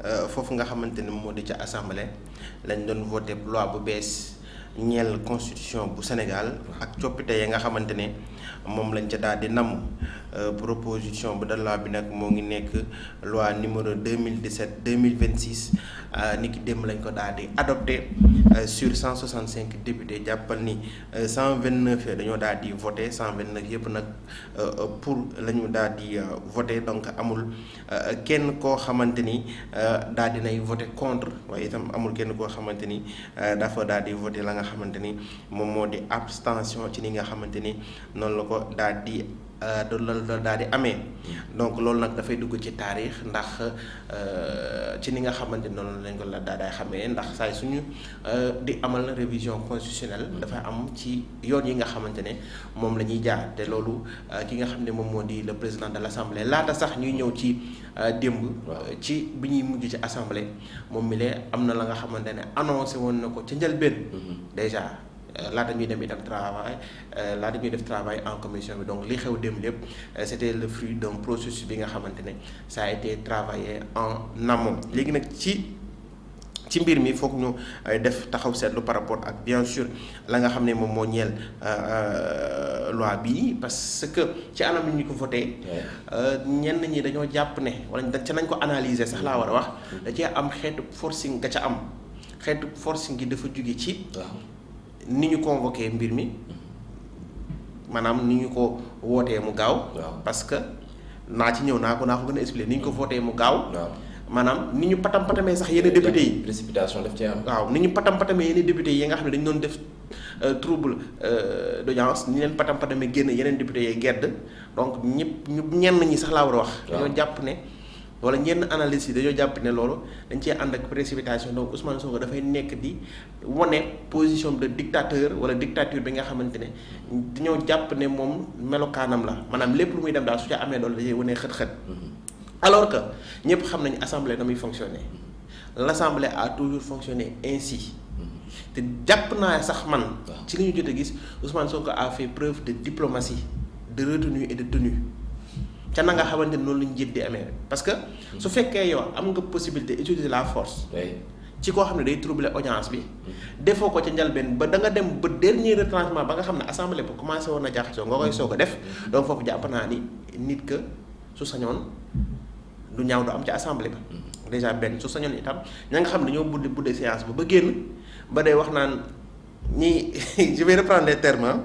foofu nga xamante ne moo di ca assemblée lañ doon voté loi bu bees ñeel constitution bu Sénégal ak coppite yi nga xamante ne moom lañ ca daal di namm proposition bu de loi bi nag moo ngi nekk loi numéro 2017 2026 ni ki démb lañ ko daal di adopté sur 165 députés jàppal ni 129 dañoo daal di voté 129 yëpp nag pour la ñu daal di voté donc amul kenn koo xamante ni daal di nay voté contre waaye itam amul kenn koo xamante ni dafa daal di voté la nga xamante ni moom moo di abstention ci ni nga xamante ni noonu la ko daal di daal di amee donc loolu nag dafay dugg ci taarix ndax ci ni nga xamante ni noonu lañ ko la daal di xamee ndax saay suñu di amal révision constitutionnelle dafa am ci yoon yi nga xamante ne moom la ñuy jaar te loolu ki nga xam ne moom moo di le président de l'assemblée laata sax ñuy ñëw ci démb ci bi ñuy mujj ci assemblée moom mi lee am na la nga xamante ne annoncé woon na ko ca njëlbéen déjà laata ñuy dem itam laata ñuy def travail en commission bi donc li xew dem lépp c'était le fruit d'un processus bi nga xamante ne ça a été travaillé en amont léegi nag ci mbir mi foog ñu def taxaw seetlu par rapport ak bien sûr la nga xam ne moom moo ñeel loi bi parce que ci anam yi ñu ko voté ñenn ñi dañoo jàpp ne wala ca nañ ko analyser sax laa war a wax da cee am xeetu forcing nga ca am xeetu forcing gi dafa jóge ci ni ñu convoqué mbir mi maanaam ni ñu ko wootee mu gaaw parce que naa ci ñëw naa ko gën a expliquer ni ñu ko voté mu gaaw maanaam ni ñu patamee sax yenn député yi précipitation daf ci am waaw ni ñu patamee yenn député yi nga xam ne dañu doon def trouble d'audience ni leen patamee génn yeneen député yi gedd donc ñenn ñi sax laa war a wax dañoo jàpp ne wala ñenn analyse yi dañoo jàpp ne loolu dañ cee ànd ak précipitation donc Ousmane Sonko dafay nekk di wane position de dictateur wala dictature bi nga xamante ne dañoo jàpp ne moom melokaanam la maanaam lépp lu muy dem daal su ca amee loolu dañuy wane xët-xët alors que ñëpp xam nañu assemblée na muy fonctionner l'assemblée a toujours fonctionné ainsi te jàpp naa sax man ci li ñu jot a gis Ousmane Sonko a fait preuve de diplomatie de retenue et de tenue ca na nga xamante ne noonu la ñu jët di amee parce que su fekkee yow am nga possibilité utiliser la force ci koo xam ne day troubler audience bi defoo ko ca njalbeen ba da nga dem ba dernier retranchement ba nga xam ne assemblée ba commencé woon na jaxasoo nga koy soog a def donc foofu jàpp naa ni nit que su sañoon du ñaaw du am ci assemblée ba déjà benn su sañoon itam ña nga xam ne dañoo budde séance ba génn ba day wax naan ñi je vais reprendre les termes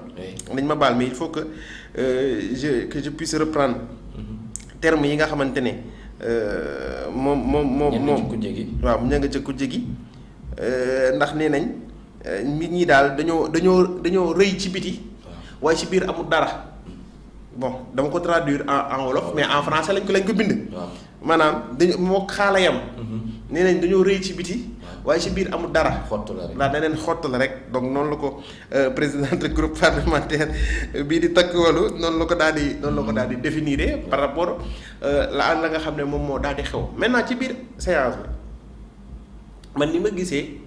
nañ ma baal mais il faut que je puisse reprendre termes yi nga xamante ne moom waaw ña nga ca kujje gi ndax nee nañ nit ñi daal dañoo rëy ci biti waaye ci biir amul dara bon dama ko traduire en wolof mais en français lañ ko bind maanaam dañu moo xaala yam nee nañ dañoo rëy ci biti waaye ci biir amul dara laa daneen xott la rek donc noonu la ko président de groupe parlementaire bii di takk walu noonu la ko daal di définir par rapport la nga xam ne moom moo daal di xew maintenant ci biir séance bi man ni ma gisee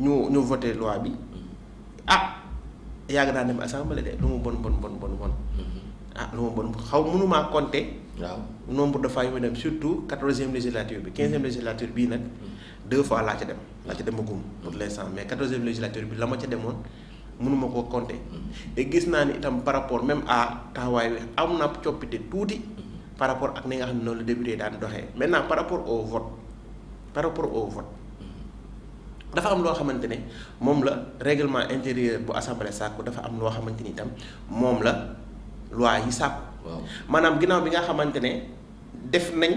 ñu voté loi bi yàgg naa dem assemblée de lu mu bon lu ma bon mënumaa compter nombre de fois yu ma dem surtout 14e législature bi 15e législature bii nag 2 fois laa ca demagum pour l'instant mais 14e législature bi la ma ca demoon mënuma koo compter te gis naa ni itam par rapport même à taxawaay bi am na coppite tuuti par rapport ak ni nga xam ne noonu la député daan doxee maintenant par rapport au vote dafa am loo xamante ne moom la règlement intérieur bu assemblée sàkku dafa am loo xamante ni itam moom la loi yi sàkku maanaam ginnaaw bi nga xamante ne def nañ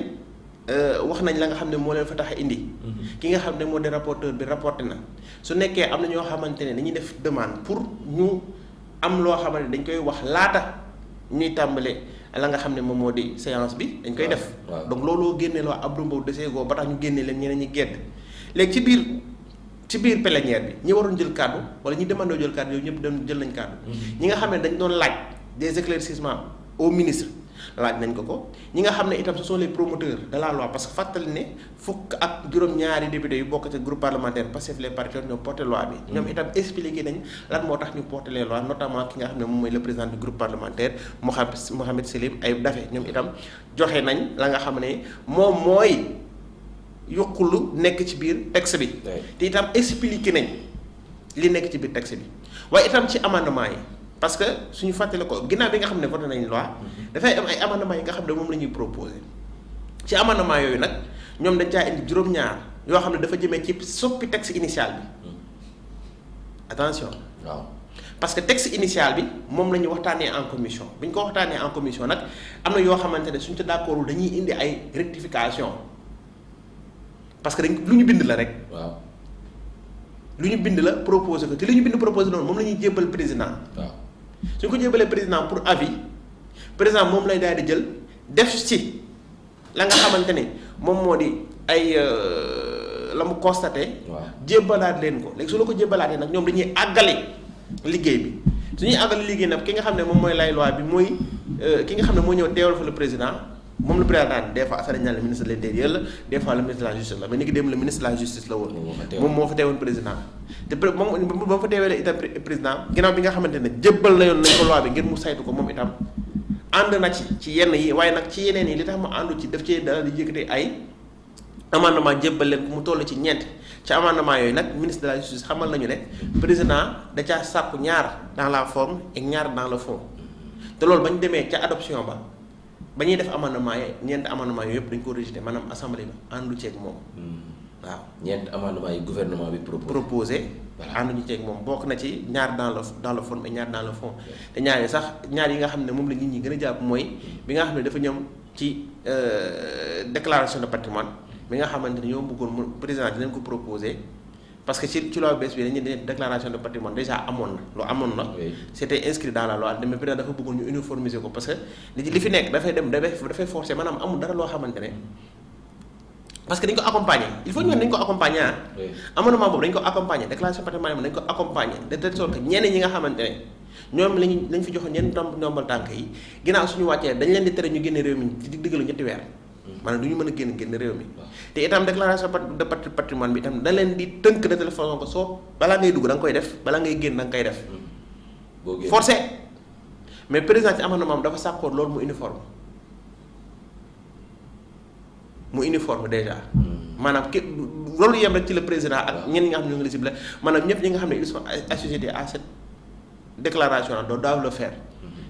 wax nañ la nga xam ne moo leen fa tax a indi ki nga xam ne moo di rapporteur bi rapporté na su nekkee am na ñoo xamante ne dañuy def demande pour ñu am loo xamante ne dañ koy wax laata ñuy tàmbale la nga xam ne moom moo di séance bi dañ koy def donc looloo génnee loo Abdou Mbow deseegoo ba tax ñu génnee leen ñeneen ñi gedd léegi ci biir plénière bi ñi waroon jël kàddu wala ñi demandoo jël kàddu yooyu ñëpp dem jël nañ kàddu ñi nga xam ne dañ doon laaj des éclaircissements au ministre laaj nañ ko ñi nga xam ne itam ce sont les promoteurs de la loi parce que fàttali ne fukk ak juróom-ñaari députés yu bokk ci groupe parlementaire Pastef les Patriotes ñoo porté loi bi ñoom itam expliqué nañ lan moo tax ñu porté les lois notamment ki nga xam ne moom mooy le président du groupe parlementaire Mohamed Selim Ayib Daffé ñoom itam joxe nañ la nga xam ne moom mooy yokkulu nekk ci biir texte bi. te itam expliqué nañ li nekk ci biir texte bi waaye itam ci amendement yi parce que suñu fàttali ko ginnaaw bi nga xam ne voté nañ loi dafay am ay amendement yi nga xam ne moom la ñuy proposé ci amendement yooyu nag ñoom dañ caa indi juróom-ñaar yoo xam ne dafa jëmee ci soppi texte initial bi attention. waaw parce que texte initial bi moom la ñu waxtaanee en commission bi ñu ko waxtaanee en commission nag am na yoo xamante ne suñ ca d'accordul dañuy indi ay rectification parce que dañ lu ñu bind la rek. waaw lu ñu bind la proposé ko te li ñu bind proposé noonu moom la ñuy jébbal président. waaw suñ ko jébbalee président pour avis président moom lay daal di jël def ci la nga xamante ne moom moo di ay la mu constaté. waaw jébbalaat leen ko léegi su la ko jébbalaatee nag ñoom dañuy àggale liggéey bi su ñuy àggale liggéey nag ki nga xam ne moom mooy lay loi bi mooy ki nga xam ne moo ñëw teewal fa le président moom le président des fois dañ naan le ministre de l'intérieur la des fois le ministre de la justice la mais ni ki dem le ministre de la justice la woon. moom moo fa teewoon président te moom ba fa teewalee itam président ginnaaw bi nga xamante ne jébbal na yoon nañ ko loi bi ngir mu saytu ko moom itam ànd na ci yenn yi waaye nag ci yeneen yi li tax mu àndu ci daf cee dara di yëkkati ay amendement jébbal leen ko mu toll ci ñeent ci amendement yooyu nag ministre de la justice xamal nañu ne président da caa sàkku ñaar dans la forme et ñaar dans le fond te loolu ba ñu demee ca adoption ba ñuy def amendement yi ñeent amendement yooyu yëpp dañu ko rejeté maanaam assemblée bi àndu ceeg moom waaw. ñeent amendement yi gouvernement bi proposé. ànduñu ceeg moom bokk na ci ñaar dans le forme et ñaar dans le fond te ñaar yi sax ñaar yi nga xam ne moom la nit ñi gën a jàpp mooy bi nga xam ne dafa ñëw ci déclaration de patrimoine bi nga xamante ne ñoo bëggoon mu président dinañ ko proposé parce que ci loi bees bi dañuy ne déclaration de patrimoine déjà amoon na c'était inscrit dans la loi mais président dafa bëggoon ñu uniformiser ko parce que li fi nekk dafay forcer maanaam amul dara loo xamante ne parce que dañ ko accompagner il faut ñu dañ ko accompagner amendement boobu dañ ko accompagner déclaration de patrimoine dañ ko accompagner de telle sorte que ñeneen ñi nga xamante ne ñoom lañ fi joxoon ñenn ndombal tànk yi ginnaaw suñu wàccee dañ leen di tere ñu génne réew mi ci diggalu ñetti weer maanaam du ñu mën a génn réew mi te itam déclaration de patrimoine bi itam da leen di tënk de telle façon que soo balaa ngay dugg da nga koy def balaa ngay génn da nga koy def forcé mais président ci amendement dafa sàkkoon loolu mu uniforme déjà maanaam loolu yem rek ci le président ak ñenn ñi nga xam ne ñoo ngi la ciblé maanaam ñëpp ñi nga xam ne ils sont assujettis à cette déclaration là doivent le faire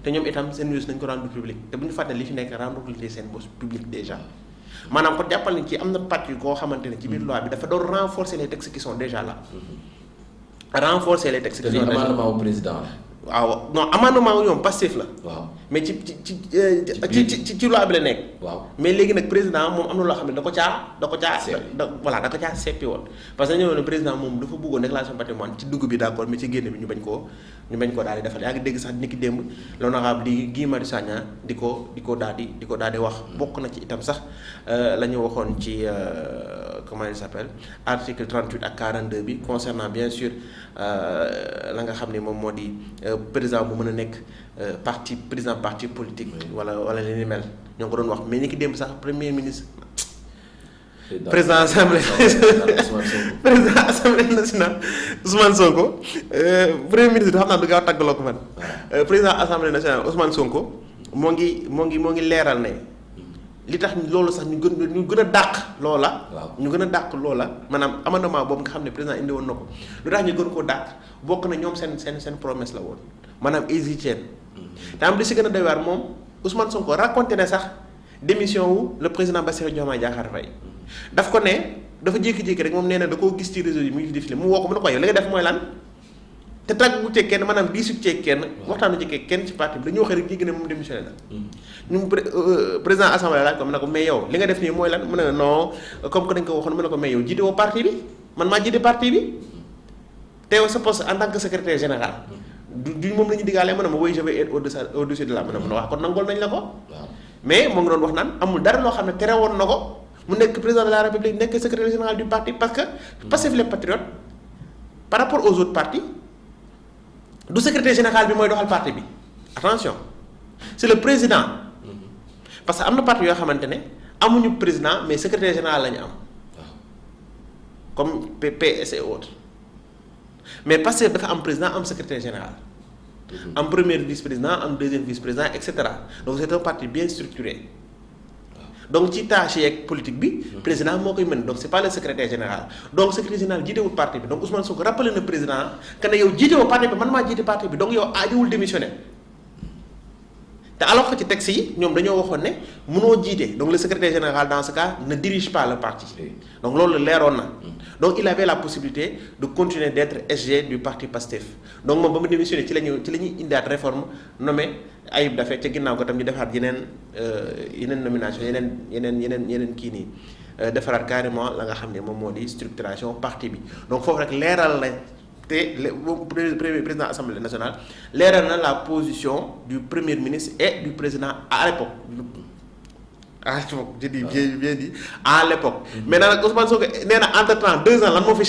te ñoom itam seen news nañ ko rendre public te bu ñu fàtte li fi nekk rendre seen bopp public déjà maanaam kon jàppal ni ci am na partie koo xamante ne ci biir loi bi dafa doon renforcer les textes qui sont déjà là renforcer les textes qui sont déjà là amendement au président waaw non amendement ñoom passif la. waaw mais ci loi bi la nekk. waaw mais léegi nag président moom am na loo xam ne da ko caa seppi woon parce que ñëw ne président moom dafa bëggoon déclaration patrimoine ci dugg bi d'accord mais ci génn bi ñu bañ koo daal di defal yaa ngi dégg sax ni ki démb l'honorable di Guy Marius Sagna di ko daal di wax. bokk na ci itam sax la ñu waxoon ci comment il s'appelle article 38 ak 42 bi concernant bien sûr la nga xam ne moom moo di. président bu mën a nekk président parti politique wala li ni mel ñoo ko doon wax mais ni ki démb sax premier ministre président assemblée nationale Ousmane Sonko premier ministre xam naa du gaaw a tàggaloo ko man président assemblée nationale Ousmane Sonko moo ngi leeral ne li tax loolu sax ñu gën a dàq loola. ñu gën a dàq loola maanaam amendement boobu nga xam ne président indi woon na ko lu tax ñu gën koo dàq bokk na ñoom seen promesse la woon maanaam hésité te am li si gën a doy waar moom Ousmane Sonko raconté ne sax démission wu le président Bassirou Diomaye Diakhar Faye daf ko ne dafa jékki-jékki rek moom nee na da koo gis ci réseau yi muy défilé mu woo ko mu ne ko yow li nga def mooy lan te tàggu ceeg kenn maanaam diisu ceeg kenn waxtaanu ci kenn ci parti bi dañoo xëy rek jéggi ne moom démissionné na ñu président assemblée laaj ko mu ne ko mais yow li nga def nii mooy lan mu ne non comme que dañ ko waxoon mu ne ko mais yow jiite woo parti bi man maa jiite parti bi te yow sa poste en tant que secrétaire général du moom la ñu diggaale ma ne ma woy je vais être au-dessus de la ma ne wax kon nangool nañ la ko mais moo ngi doon wax naan amul dara loo xam ne tere woon na ko mu nekk président de la république nekk secrétaire général du parti parce que Pastef les patriotes par rapport aux autres partis du secrétaire général bi mooy doxal parti bi attention c'est le président parce que am na parti yoo xamante ne amuñu président mais secrétaire général la ñu am comme PS et autres mais Pastef dafa am président am secrétaire général am premier vice-président am deuxième vice-président et cetera donc c'est un parti bien structuré donc ci tâche yeeg politique bi président moo koy mën donc c'est pas le secrétaire général donc secrétaire général jiitewul parti bi donc Ousmane Sonko rappelé na président que ne yow jiitewoo parti bi man maa jiite parti bi donc yow aajowul démissionner te alors que ci texte yi ñoom dañoo waxoon ne mënoo jiite donc le secrétaire général dans ce cas ne dirige pas le parti donc loolu leeroon na donc il avait la possibilité de continuer d'être SG du parti PASTEF donc moom ba mu démissionné ci la ñuy indiwaat réforme nommé Ayib Daffé ca ginnaaw ko tam ñu defaat yeneen nomination yeneen kii nii defaraat carrément la nga xam ne moom moo di structuration parti bi donc foofu rek leeral na te président assemblée nationale leeral na la position du premier ministre et du président à l'époque je dis bien dit à l'époque maintenant nag Ousmane Sonko nee na entre temps 2 ans lan moo fi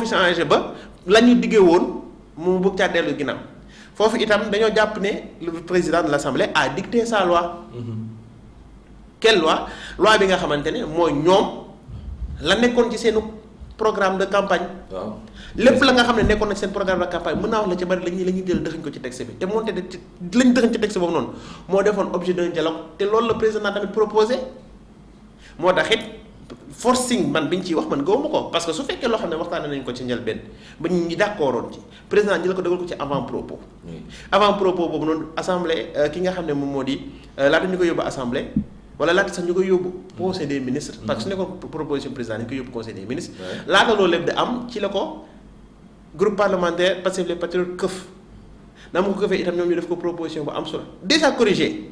changé ba la ñu diggee woon mu bëgg caa dellu ginnaaw foofu itam dañoo jàpp ne le président de l'assemblée a dicté sa loi quelle loi bi nga xamante ne mooy ñoom la nekkoon ci seenu programme de campagne. waaw lépp la nga xam ne nekkoon na seen programme de campagne mën naa wax la ca bari la ñuy jël dëxañ ko ci texte bi te moonte de lañ dëxañ ci texte boobu noonu moo defoon objet d'un dialogue te loolu la président tamit proposé moo tax it forcing man bi ñu ciy wax man gëwuma ko parce que su fekkee loo xam ne waxtaanee nañ ko ci njëlbeen ba ñu ñi d'accordoon ci président jël ko dëgal ko ci avant propos. avant propos boobu noonu assemblée ki nga xam ne moom moo di laata ñu ko yóbbu assemblée. wala laata sax ñu koy yóbbu conseil des ministres parce que su nekkoon proposition président ñu koy yóbbu conseil des ministres laata loolu lépp di am ci la ko groupe parlementaire Pastef les Patriotes këf na ma ko këfee itam ñoom ñu def ko proposition bu am solo déjà corrigé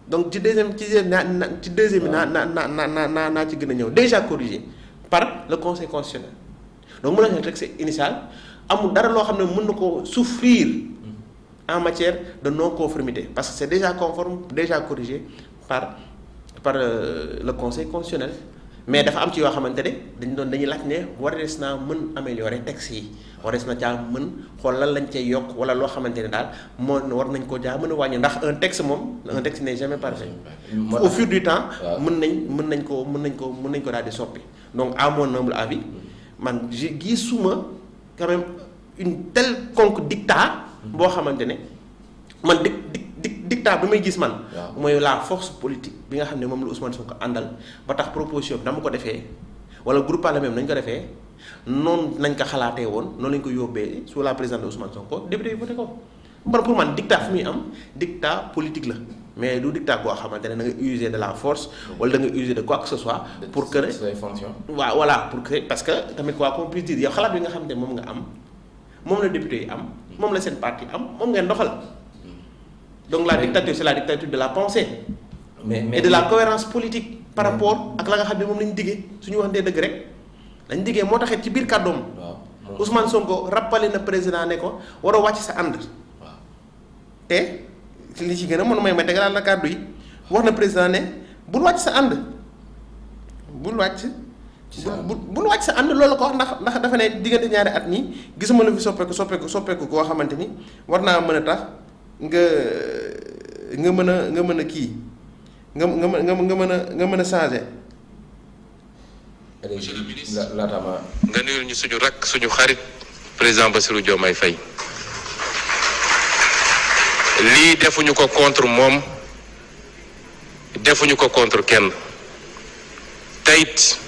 donc ci deuxième bi naa ci gën a ñëw déjà corrigé par le conseil constitutionnel donc mën na ne texte initial amul dara loo xam ne mën na ko souffrir en matière de non conformité parce que c'est déjà conforme déjà corrigé par le conseil constitutionnel mais dafa am ci yoo xamante ne dañuy laaj ne warees naa mën améliorer texte yi warees na caa mën xool lan lañ cay yokk wala loo xamante ne daal moo war nañ ko jaa mën a wàññi ndax un texte n'est jamais parfait au fur du temps mën nañ ko daal di soppi donc à mon humble avis man gisuma quand même une quelconque dictat boo xamante ne man dictat bi may gis man mooy la force politique bi nga xam ne moom la Ousmane Sonko àndal ba tax proposition bi dama ko defee wala groupe parlementaire nañ ko defee noonu nañ ko xalaatee woon noonu lañ ko yóbbee sous la présidence de Ousmane Sonko député yi voté ko pour man dictat fi muy am dictat politique la mais du dictat koo xamante ne da nga user de la force wala da nga user de quoi que ce soit pour que waaw voilà pour que parce que tamit quoi qu'on puisse dire yow xalaat bi nga xam ne moom nga am moom la député yi am moom la seen parti am moom ngeen doxal donc la dictature c'est la dictature de la pensée et de la cohérence politique par rapport ak la nga xam ne moom lañ diggee suñu waxantee dëgg rek lañ diggee moo taxit ci biir kàddoom Ousmane Sonko rappelé na président ne ko war a wàcc sa ànd te li ci gën a mën may tegalal la kàddu yi wax na président ne bul wàcc sa ànd bul wàcc sa ànd loolu la ko wax ndax dafa ne diggante ñaari at ñi gisuma la fi soppeeku koo xamante ni war naa mën a tax nga mën a kii nga mën a changer. nga nuyul ñu suñu rakk suñu xarit président Bassirou Diomaye Faye lii defuñu ko contre moom defuñu ko contre kenn teyit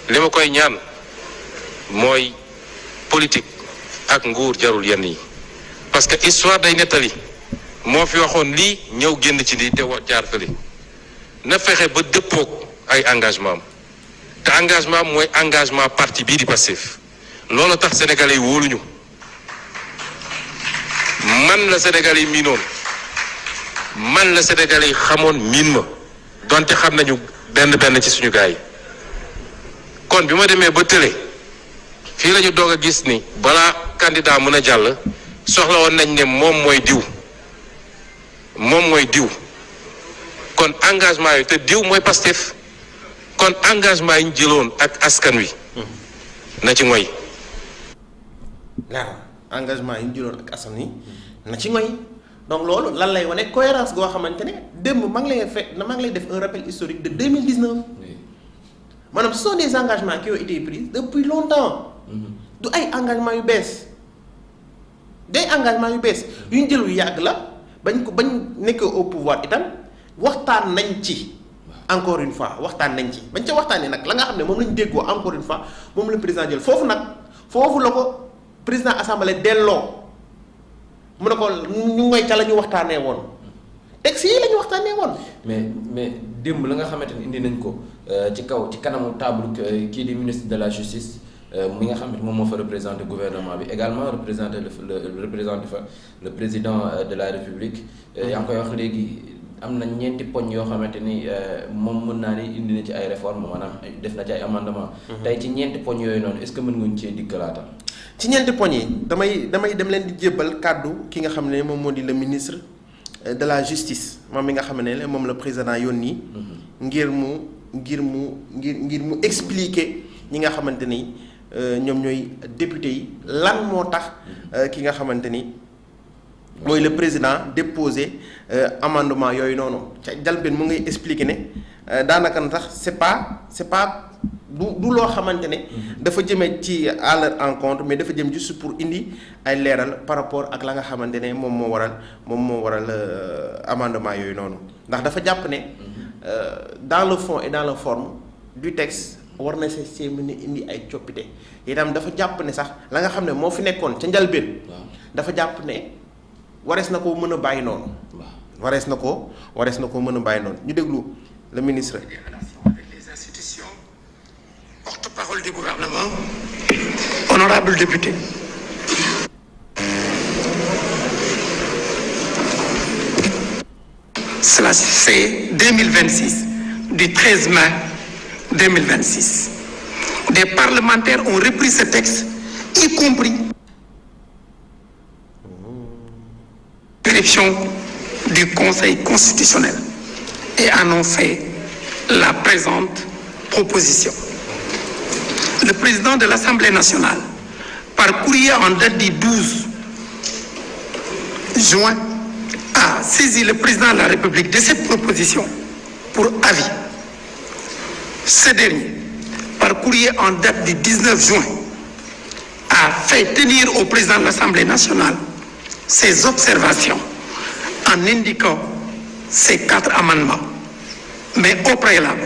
li ma koy ñaan mooy politique ak nguur jarul yenn yi parce que histoire day nettali moo fi waxoon lii ñëw génn ci lii te jaar fële na fexe ba dëppoog ay engagement am te engagement mooy engagement parti bii di Pastef loolu tax sénégalais yi wóoluñu man la sénégalais yi miinoon man la sénégalais yi xamoon miin ma donte xam nañu benn ci suñu gaay yi kon bi ma demee ba tële fii la ñu doog a gis ni balaa candidat mën a jàll soxla woon nañ ne moom mooy diw kon engagement yi te diw mooy Pastef kon engagement yi ñu jëloon ak askan wi na ci ngoy waaw engagement yi ñu jëloon ak askan wi na ci ngoy donc loolu lan lay wane cohérence goo xamante ne démb maa ngi lay def un rappel historique de 2019 maanaam ce sont des engagements qui ont été pris depuis longtemps du ay engagements yu bees des engagements yu bees yu ñu jël yu yàgg la bañ nekkee au pouvoir itam waxtaan nañ ci. encore une fois waxtaan nañ ci bañ ca waxtaanee nag la nga xam ne moom lañ déggoo encore une fois moom la président jël foofu la ko président assemblée delloo mu ne ko ñu ngoy ca la ñu waxtaanee woon texte yi la ñu waxtaanee woon. mais démb la nga xamante ni indi nañ ko ci kanamu table kii di ministre de la justice mi nga xam ne moom moo fa représenté gouvernement bi également représenté le président de la république. yaa ngi koy wax léegi. am na ñeenti poñ yoo xamante ni moom mën naa ni indi na ci ay réformes maanaam def na ci ay amendement tey ci ñeenti poñ yooyu noonu est-ce que mën nga ñu cee diggalaatal. ci ñeenti poñ yi damay dem leen di jébbal kàddu ki nga xam ne moom moo di le ministre de la justice moom mi nga xam ne moom la président yónni ngir mu expliquer ñi nga xamante ni ñoom ñooy député yi lan moo tax ki nga xamante ni. mooy le président déposé amendement yooyu noonu ca jalbeen mu ngay expliquer ne daanaka na tax c'est pas du loo xamante ne dafa jëmee ci à leur encontre mais dafa jëm juste pour indi ay leeral par rapport ak la nga xamante ne moom moo waral amendement yooyu noonu ndax dafa jàpp ne dans le fond et dans la forme du texte war na see mën a indi ay coppite itam dafa jàpp ne sax la nga xam ne moo fi nekkoon ca njalbeen dafa jàpp ne warees na ko mën a bàyyi noonu. warees na ko mën a bàyyi noonu ñu déglu le ministre. avec les institutions, porte-parole du gouvernement, honorables députés. Cela fait 2026, du 13 mai 2026. Des parlementaires ont repris ce texte, y compris l'élection du Conseil constitutionnel et annoncé la présente proposition. Le président de l'Assemblée nationale, par courrier en date du 12 juin, a saisi le président de la République de cette proposition pour avis. Ce dernier, par courrier en date du 19 juin, a fait tenir au président de l'Assemblée nationale ses observations en indiquant ces 4 amendements. Mais au préalable,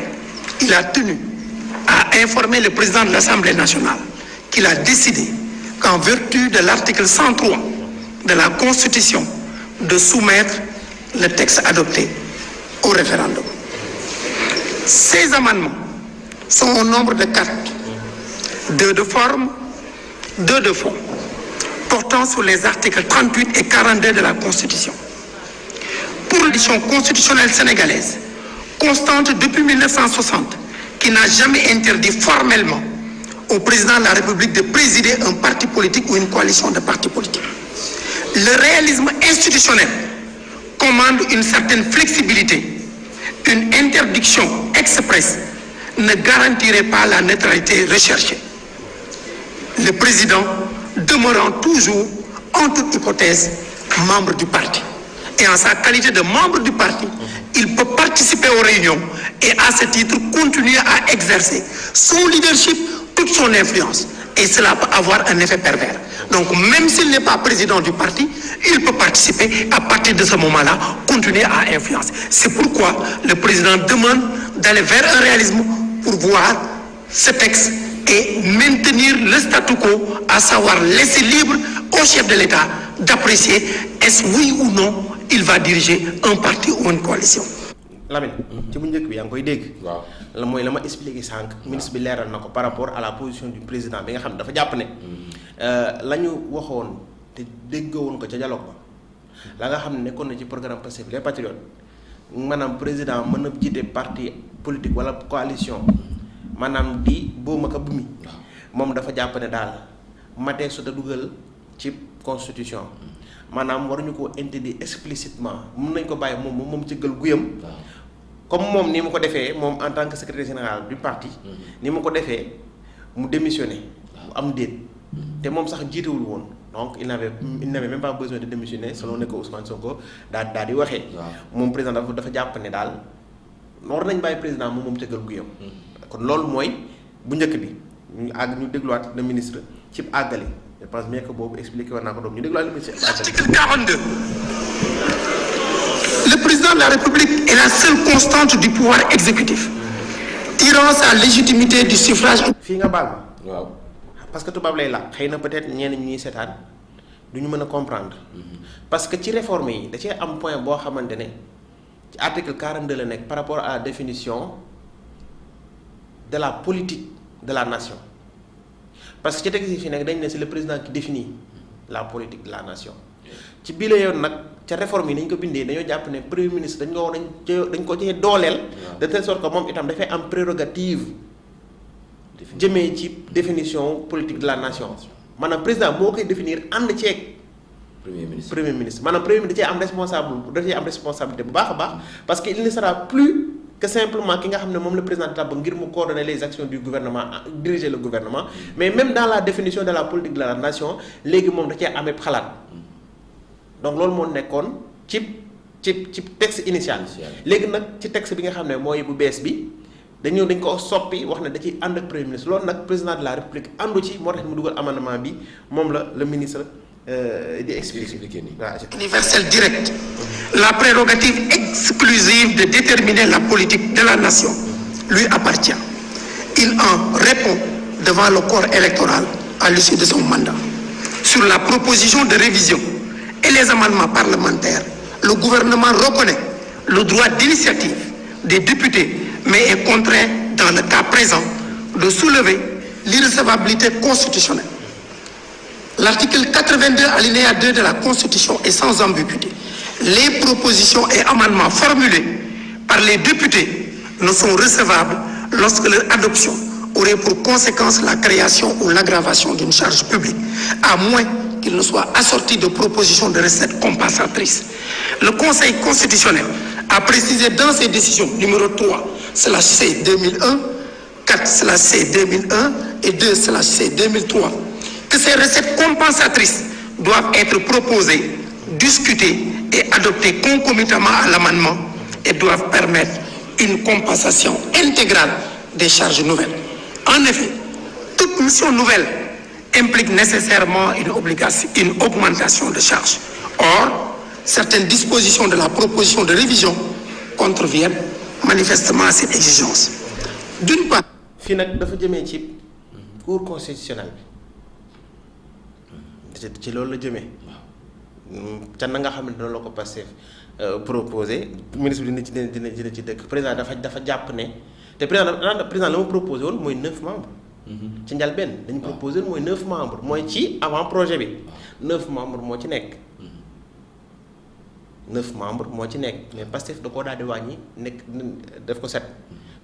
il a tenu à informer le président de l'Assemblée nationale qu'il a décidé qu'en vertu de l'article 103 de la Constitution, de soumettre le texte adopté au référendum. Ces amendements sont au nombre de 4, 2 de forme, 2 de fond, portant sur les articles 38 et 42 de la Constitution. Pour l'édition constitutionnelle sénégalaise, constante depuis 1960, qui n'a jamais interdit formellement au président de la République de présider un parti politique ou une coalition de partis politiques. Le réalisme institutionnel commande une certaine flexibilité. Une interdiction expresse ne garantirait pas la neutralité recherchée. Le président demeurant toujours, en toute hypothèse, membre du parti. Et en sa qualité de membre du parti, il peut participer aux réunions et à ce titre continuer à exercer son leadership, toute son influence. Et cela peut avoir un effet pervers. Donc même s'il n'est pas président du parti, il peut participer à partir de ce moment-là, continuer à influencer. C'est pourquoi le président demande d'aller vers un réalisme pour voir ce texte et maintenir le statu quo, à savoir laisser libre au chef de l'État d'apprécier est-ce oui ou non il va diriger un parti ou une coalition. Lamine ci bu njëkk bi yaa ngi koy dégg. waaw la mooy la ma expliqué sànq. ministre bi leeral na ko par rapport à la position du président bi nga xam ne dafa jàpp ne. la ñu waxoon te déggowoon ko ca dialogue ba la nga xam ne nekkoon na ci programme Pastef les patriotes maanaam président mën na jiite parti politique wala coalition maanaam di booma ka bu mi moom dafa jàpp ne daal matee su ta dugal ci constitution maanaam waruñu ko interdire explicitement mën nañ ko bàyyi moom ci gël guyam comme moom ni mu ko defee moom en tant que secrétaire général du parti ni mu ko defee mu démissionné mu am déet te moom sax jiitewul woon donc il n'avait même pas besoin de démissionner selon ne ko Ousmane Sonko daal di waxee moom président dafa jàpp ne daal war nañ bàyyi président moom ca gël guyam kon loolu mooy bu njëkk bi ñu dégluwaat le ministre ci àggali je pense bien que boobu expliqué war naa ko doom ñu dégluwaat le ministre. Article 42. Le président de la République est la seule constante du pouvoir exécutif, tirant sa légitimité du suffrage. fii nga baal ma. waaw. parce que tubaab lay làkk xëy na peut-être ñenn ñuy seetaan du ñu mën a comprendre. parce que ci réforme yi da cee am point boo xamante ne ci article 42 la nekk par rapport à la définition de la politique de la nation parce que ci texte yi fi nekk dañ ne c'est le président qui définit la politique de la nation. ci bii la yoon nag ca réforme yi nañ ko bindee dañoo jàpp ne premier ministre dañ ko cee dooleel. de telle sorte que moom itam dafay am prérogative. jëmee ci définition politique de la nation maanaam président moo koy définir ànd ceeg. premier ministre maanaam premier ministre da cee am responsabilité bu baax a baax parce que il ne sera plus que simplement ki nga xam ne moom le président tabb ngir mu coordonner les actions du gouvernement diriger le gouvernement mais même dans la définition de la politique de la nation léegi moom da cee amee xalaat donc loolu moo nekkoon ci texte initial léegi nag ci texte bi nga xam ne mooy bu bees bi dañ ko soppi wax ne da ciy ànd ak premier ministre loolu nag président de la république àndu ci moo tax mu dugal amendement bi moom la le ministre di expliquer nii. Universel direct, la prérogative exclusive de déterminer la politique de la nation lui appartient. Il en répond devant le corps électoral à l'issue de son mandat. Sur la proposition de révision et les amendements parlementaires, le gouvernement reconnaît le droit d'initiative des députés, mais est contraint, dans le cas présent, de soulever l'irrecevabilité constitutionnelle. L'article 82 alinéa 2 de la Constitution est sans ambiguïté. Les propositions et amendements formulés par les députés ne sont recevables lorsque leur adoption aurait pour conséquence la création ou l'aggravation d'une charge publique, à moins qu'il ne soit assorti de propositions de recettes compensatrices. Le Conseil constitutionnel a précisé dans ses décisions numéro 3/C 2001, 4/C 2001 et 2/C 2003 que ces recettes compensatrices doivent être proposées, discutées et adoptées concomitamment à l'amendement et doivent permettre une compensation intégrale des charges nouvelles. En effet, toute mission nouvelle implique nécessairement une augmentation de charges. Or, certaines dispositions de la proposition de révision contreviennent manifestement à cette exigence. D'une part, fii nag dafa jëmee ci cour constitutionnelle bi ci loolu la jëmee ca na nga xam ne dina la ko Pastef proposé ministre bi dina ci dëkk président dafa jàpp ne te président la ma proposé woon mooy 9 membres. ci njëlbeen dañu proposé woon mooy 9 membres mooy ci avant projet bi 9 membres moo ci nekk. 9 membres moo ci nekk mais Pastef da koo daal di wàññi nekk def ko 7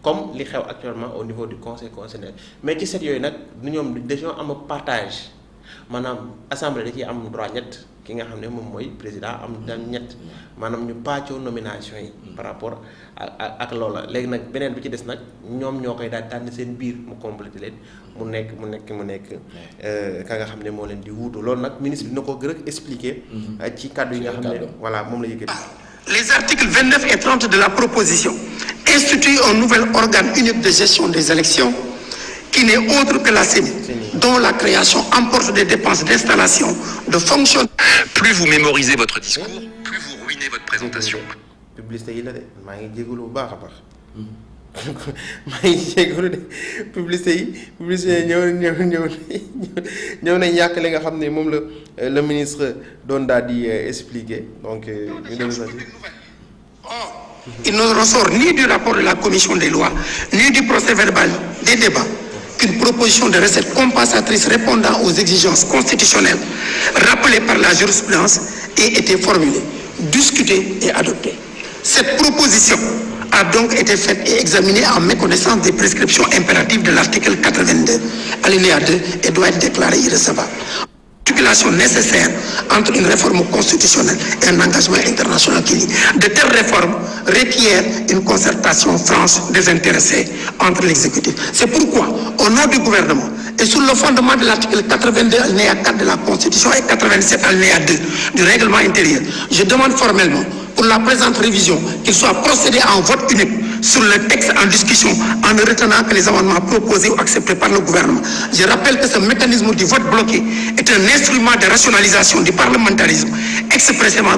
comme li xew actuellement au niveau du conseil constitutionnel mais ci 7 yooyu nag ñoom dañoo am partage maanaam assemblée da ciy am droit ñett ki nga xam ne moom mooy président am ñett maanaam ñu pàccoo nomination yi par rapport ak loola léegi nag beneen bi ci des nag ñoom ñoo koy daal tànn seen biir mu complété leen mu nekk ka nga xam ne moo leen di wuutu loolu nag ministre bi na ko gën a expliquer ci kàddu yi nga xam ne voilà moom la yëkkati. Les articles 29 et 30 de la proposition instituent un nouvel organe unique de gestion des élections qui n'est autre que la CENI, dont la création emporte des dépenses d'installation, de fonctionnement. Plus vous mémorisez votre discours, plus vous ruinez votre présentation. Publicité yi la de maa ngi jégalu bu baax a baax maa ngi jégalu de publicité yi ñëw nañ yàq li nga xam ne moom la le ministre doon daal di expliquer donc ñu dem sa Il ne ressort ni du rapport de la commission des lois ni du procès-verbal des débats qu'une proposition de recette compensatrice répondant aux exigences constitutionnelles rappelées par la jurisprudence ait été formulée, discutée et adoptée. Cette proposition a donc été faite et examinée en méconnaissance des prescriptions impératives de l'article 82, alinéa 2 et doit être déclarée irrecevable. L'articulation nécessaire entre une réforme constitutionnelle et un engagement international qui lie. De telles réformes requièrent une concertation franche, désintéressée entre l'exécutif. C'est pourquoi, au nom du gouvernement et sur le fondement de l'article 82 alinéa 4 de la Constitution et 87 alinéa 2 du règlement intérieur, je demande formellement pour la présente révision qu'il soit procédé à un vote unique sur le texte en discussion en ne retenant que les amendements proposés ou acceptés par le gouvernement. Je rappelle que ce mécanisme du vote bloqué est un instrument de rationalisation du parlementarisme expressément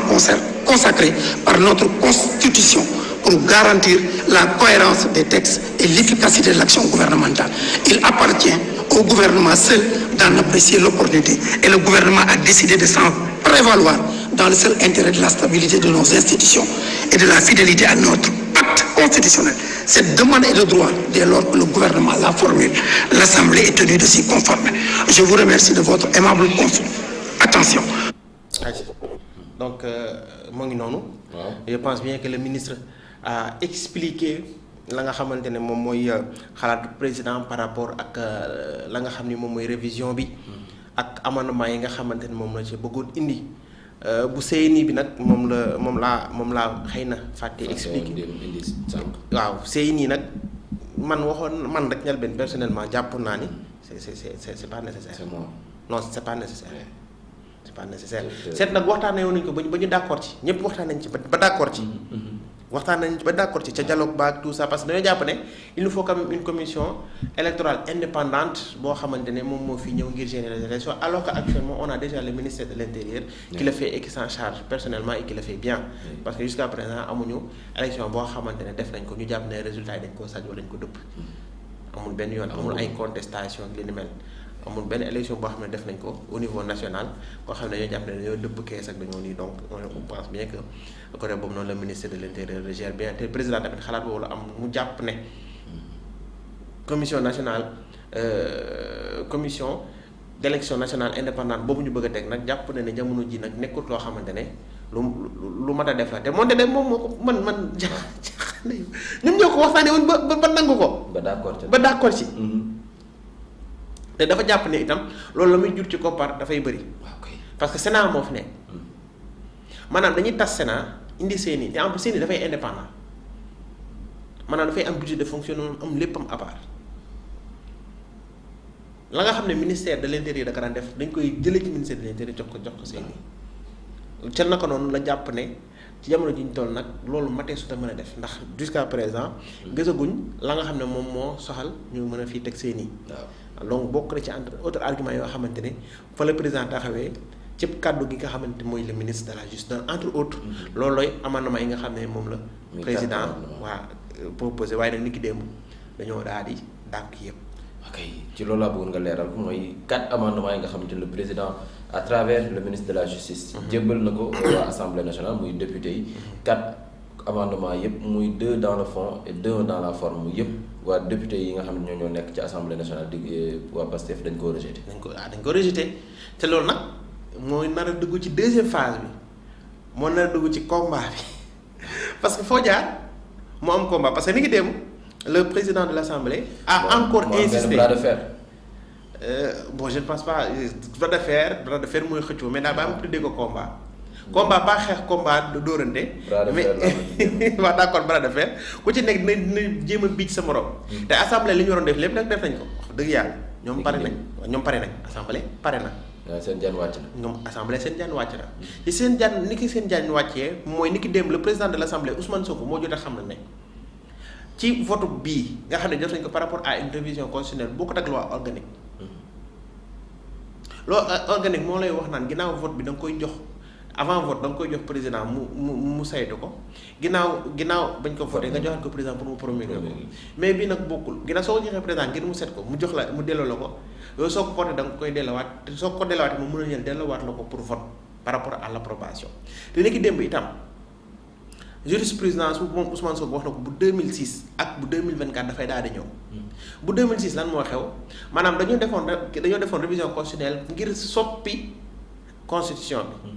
consacré par notre Constitution pour garantir la cohérence des textes et l'efficacité de l'action gouvernementale. Il appartient au gouvernement seul d'en apprécier l'opportunité et le gouvernement a décidé de s'en prévaloir dans le seul intérêt de la stabilité de nos institutions et de la fidélité à notre pacte constitutionnel. Cette demande est de droit dès lors que le gouvernement la formule. L'Assemblée est tenue de s'y conformer. Je vous remercie de votre aimable attention. Donc, mu ngi noonu. Je pense bien que le ministre a expliqué la nga xamante ne moom mooy xalaatu président par rapport ak la nga xam ni moom mooy révision bi ak amendement yi nga xamante ne moom la ci bëggoon indi bu CNI bi nag moom laa xëy na fàtte expliqué waaw CNI nag man rek ñal benn personnellement jàpp naa ni c'est pas nécessaire non c'est pas nécessaire c'est pas nécessaire seet nag waxtaanee woon nañu ko ba ñu d'accord ci ñëpp waxtaan nañ ci ba d'accord ci waxtaan nañ ba d'accord ci ca dialogue baak tout ça parce que dañoo jàpp ne il nous faut quand même une commission électorale indépendante boo xamante ne moom moo fi ñëw ngir gérer les élections alors que actuellement on a déjà le ministère de l'intérieur qui le fait et qui s'en charge personnellement et qui le fait bien parce que jusqu'à présent amuñu élection boo xamante ne def nañ ko ñu jàpp ne résultat yi dañ ko sàcc wala dañ ko dëpp amul benn yoon amul ay contestation li ni mel amul benn élection boo xam ne def nañ ko au niveau national koo xam ne dañoo jàpp ne dañoo dëpp kees ak dañoo nii donc on pense bien que côté boobu noonu le ministère de l'intérieur le gère bien te président tamit xalaat boobu la am mu jàpp ne commission nationale commission d'élection nationale indépendante boobu ñu bëgg a teg nag jàpp ne jamono ji nag nekkut loo xamante ne lu mat a def la te moonte de moom moo ko man jaaxal ñoom ñoo ko waxtaanee woon ba nangu ko. ba d'accord ci. te dafa jàpp ne itam loolu la muy jur ci koppar dafay bëri parce que Sénat moo fi nekk maanaam dañuy tas Sénat indi CNI te en plus CNI dafay indépendant maanaam dafay am budget de fonctionnement am léppam à part la nga xam ne ministère de l'intérieur da ko daan def dañ koy jëlee ci ministère de l'intérieur jox ko CNI ca naka noonu la jàpp ne ci jamono ji ñu toll nag loolu matee su ta mën a def ndax jusqu'à présent gisaguñ la nga xam ne moom moo soxal ñu mën a fii teg CNI donc bokk na ci entre autres arguments yoo xamante ne fa la président taxawee ci kàddu gi nga xamante mooy le ministre de la justice entre autres loolu looy amendement yi nga xam ne moom la président proposé waaye nag ni ki démb dañoo daal di dàq yëpp ok ci loolu laa bëggoon nga leeral ko mooy 4 amendements yi nga xamante ne le président à travers le ministre de la justice jébbal na ko waa assemblée nationale muy député yi 4 amendements yëpp muy 2 dans le fond et 2 dans la forme yëpp waa député yi nga xam ne ñoo nekk ci assemblée nationale di waa Pastef dañ koo rejeté. dañ ko rejeté te loolu nag mooy nar a dugg ci deuxième phase bi moo nar a dugg ci combat bi parce que foo jaar moo am combat parce que ni ngi dem le président de l'assemblée a encore insisté bras de fer. Bon je ne pense pas bras de fer mooy xëccoo mais daal ba am tuddee ko combat. combat ba xeex combat dóorante. mais waaw d'accord bras de fer ku ci nekk dina jéem a biij sa morom. te assemblée li ñu waroon def lépp nag def nañ ko wax dëgg yàlla ñoom pare nañ assemblée pare na. waaw seen jaan wàcc na. ñoom assemblée seen jaan wàcc na. ci seen jaan ni ki seen jaan wàccee mooy ni ki démb le président de l'assemblée Ousmane Sonko moo jot a xam ne ci vote bii nga xam ne jot nañ ko par rapport à une révision constitutionnelle bokkut ak loi organique. loi organique moo lay wax naan ginnaaw vote bi da nga koy jox. avant vote da nga koy jox président mu saytu ko ginnaaw bañ ko voté nga joxaat ko président pour mu promulguer ko mais bii nag bokkul ginnaaw soo ko joxee président ngir mu set ko mu jox la mu delloo la ko yow soo ko voté da nga koy delluwaat te soo ko delluwaatee moom mën na jël delluwaat la ko pour vote par rapport à l'approbation te léegi démb itam jurisprudence bu moom Ousmane Sonko wax na ko bu 2006 ak bu 2024 dafay daal di ñëw bu 2006 lan moo xew maanaam dañoo defoon révision constitutionnelle ngir soppi constitution bi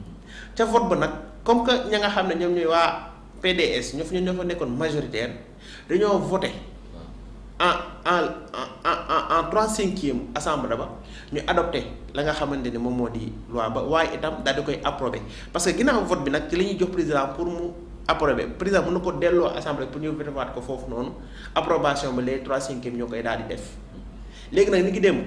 ca vote ba nag comme que ña nga xam ne ñoom ñooy waa PDS ñoo fa nekkoon majoritaire dañoo voté en 3/5 assemblée ba ñu adopté la nga xamante ni moom moo di loi ba waaye itam daal di koy approuvé parce que ginnaaw vote bi nag ci la ñuy jox président pour mu approuvé président mën na ko delloo assemblée pour ñu votewaat ko foofu noonu approbation ba les 3/5 ñoo koy daal di def léegi nag ni ki dem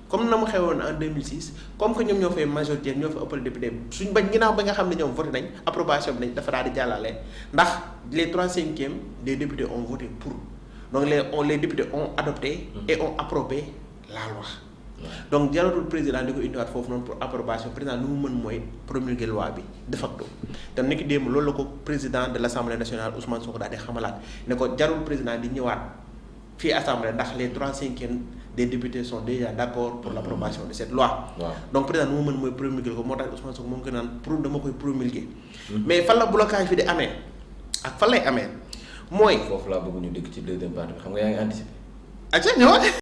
comme na mu xewoon en 2006 comme que ñoom ñoo fay majorité ñoo fa ëppal député suñ bañ ginnaaw ba nga xam ne ñoom voté nañ approbation bi nañ dafa daal di jàllale ndax les 3/5 des députés ont voté pour donc les députés ont adopté et ont approbé la loi donc jaratul président di ko indiwaat foofu noonu pour approbation président lu mu mën mooy promulguer loi bi de facto te niki démb loolu la ko président de l' assemblée nationale Ousmane Sonko daal di xamalaat ne ko jarul président di ñëwaat fii assemblée ndax les 3/5 des députés sont déjà d' accord pour l' approbation de cette loi. Donc président lu mu mën mooy promulguer ko moo tax Ousmane Sonko moom ko naan pour dama koy promulguer. mais fan la blocage bi di amee ak fan lay amee mooy. foofu laa bëgg ñu dégg ci deuxième partie bi xam nga yaa ngi anticiper. ak sa ñëwaat.